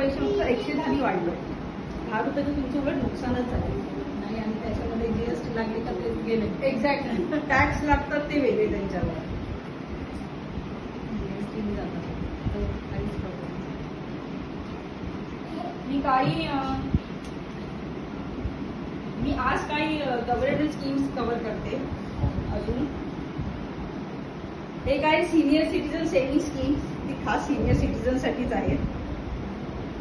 पैसे फक्त 110 वाढलं. 10 रुपये तर तुमचं उलट नुकसानच झालं नाही. आणि त्याच्यामध्ये जीएसटी लागली का ते गेले. एक्झॅक्टली. टॅक्स लागतात ते वेगळे त्यांच्यावर. जीएसटी जातात तर काहीच प्रॉब्लेम. मी आज काही गव्हर्नमेंट स्कीम्स कव्हर करते. अजून एक आहे सिनियर सिटीजन सेव्हिंग स्कीम्स. ती खास सिनियर सिटीजन साठीच आहे.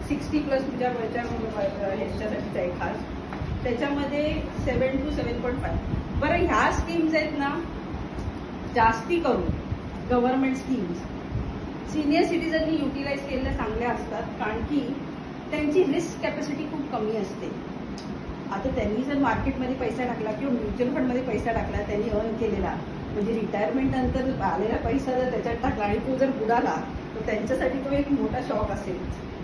60+ तुझ्या ह्याच्यासाठीच आहे खास. त्याच्यामध्ये 7 to 7.5. बरं, ह्या स्कीम्स आहेत ना, जास्ती करून गव्हर्नमेंट स्कीम्स सिनियर सिटीजननी युटिलाइज केलेल्या चांगल्या असतात, कारण की त्यांची रिस्क कॅपॅसिटी खूप कमी असते. आता त्यांनी जर मार्केटमध्ये पैसा टाकला किंवा म्युच्युअल फंडमध्ये पैसा टाकला, त्यांनी अर्न केलेला, म्हणजे रिटायरमेंट नंतर आलेला पैसा जर त्याच्यात टाकला आणि तो जर बुडाला तर त्यांच्यासाठी तो एक मोठा शॉक असेल.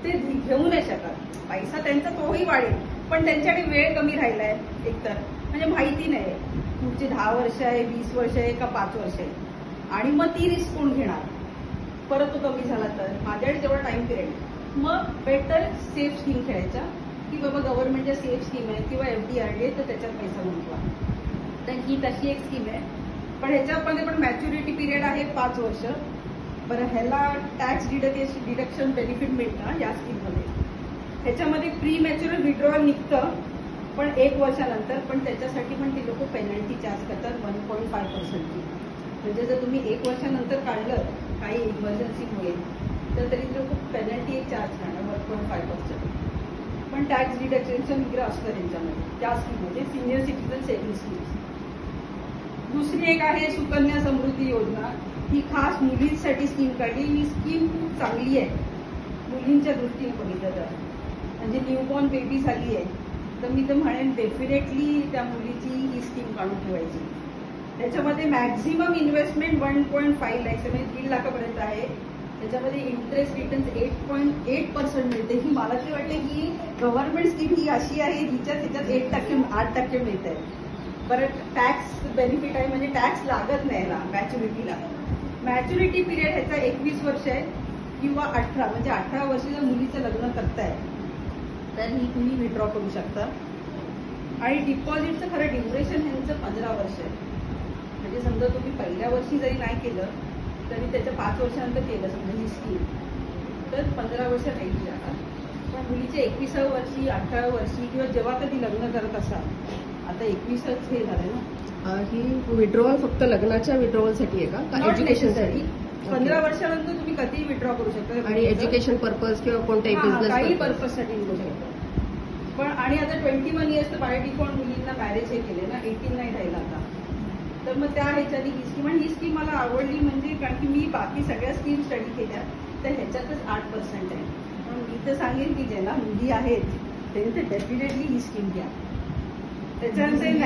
ते घेऊ नाही शकत. पैसा त्यांचा तोही वाढेल, पण त्यांच्याकडे वेळ कमी राहिलाय एकतर, म्हणजे माहिती नाही पुढची 10 वर्ष आहे, 20 वर्ष आहे का 5 वर्ष आहे, आणि मग ती रिस्क कोण घेणार. परत तो कमी झाला तर माझ्याकडे जेवढा टाइम पिरियड, मग बेटर सेफ स्कीम खेळायच्या की बाबा गव्हर्नमेंटच्या सेफ स्कीम आहे किंवा FDRD तर त्याच्यात पैसा गुंतवा. तर ही तशी एक स्कीम आहे. पण ह्याच्यामध्ये पण मॅच्युरिटी पिरियड आहे 5 वर्ष. बरं, ह्याला टॅक्स डिडक्शन बेनिफिट मिळतं या स्कीममध्ये. ह्याच्यामध्ये प्री मॅच्युअर विड्रॉवल निघतं पण 1 वर्षानंतर, पण त्याच्यासाठी पण ते लोक पेनल्टी चार्ज करतात 1.5%. म्हणजे जर तुम्ही 1 वर्षानंतर काढलं काही इमर्जन्सीमुळे तर तरी लोक पेनल्टी चार्ज करणार 1.5%. पण टॅक्स डिडक्शनचं निग्रह असतं त्यांच्यामध्ये त्या स्कीममध्ये, सिनियर सिटीजन सेव्हिंग स्कीम्स. दुसरी एक आहे सुकन्या समृद्धी योजना. ही खास मुलींसाठी स्कीम काढली. ही स्कीम खूप चांगली आहे मुलींच्या दृष्टीने बघितलं तर. म्हणजे न्यूबॉर्न बेबी झाली आहे तर मी तर म्हणेन डेफिनेटली त्या मुलीची ही स्कीम काढून ठेवायची. त्याच्यामध्ये मॅक्झिमम इन्व्हेस्टमेंट 1.5 lakhs म्हणजे 1.5 लाखापर्यंत आहे. त्याच्यामध्ये इंटरेस्ट रिटर्न्स 8.8% मिळते. ही मला तरी वाटते ही गव्हर्नमेंट स्कीम ही अशी आहे जिच्यात 8% मिळत आहे. बरं, टॅक्स बेनिफिट आहे, म्हणजे टॅक्स लागत नाही याला मॅच्युरिटीला. मॅच्युरिटी पिरियड ह्याचा 21 वर्ष आहे किंवा 18, म्हणजे 18 वर्षी जर मुलीचं लग्न करताय तर ही तुम्ही विड्रॉ करू शकता. आणि डिपॉझिटचं खरं ड्युरेशन ह्यांचं 15 वर्ष आहे. म्हणजे समजा तुम्ही पहिल्या वर्षी जरी नाही केलं तरी त्याच्या 5 वर्षानंतर केलं समजा ही स्कीम तर 15 वर्ष नाही जाणार. पण मुलीच्या 21व्या वर्षी, 18व्या वर्षी किंवा जेव्हा कधी लग्न करत असाल, आता 21च हे झालं ना, ही विड्रॉवल फक्त लग्नाच्या विड्रॉवलसाठी आहे का एज्युकेशनसाठी? 15 वर्षानंतर तुम्ही कधीही विड्रॉ करू शकता. आणि एज्युकेशन पर्पज किंवा कोणत्याही बिझनेस काही पर्पजसाठी निघू शकतो. पण आणि आता 21 इयर्स तर बाय डिफॉल्ट मुलींना मॅरेज हे केले ना, 18 नाही राहिला आता. तर मग त्या ह्याच्याने ही स्कीम, आणि ही स्कीम मला आवडली म्हणजे कारण की मी बाकी सगळ्या स्कीम स्टडी केल्या तर ह्याच्यातच 8% आहे. पण मी तर सांगेन की ज्यांना मुली आहेत त्यांनी तर डेफिनेटली ही स्कीम घ्या. त्याच्यानंतर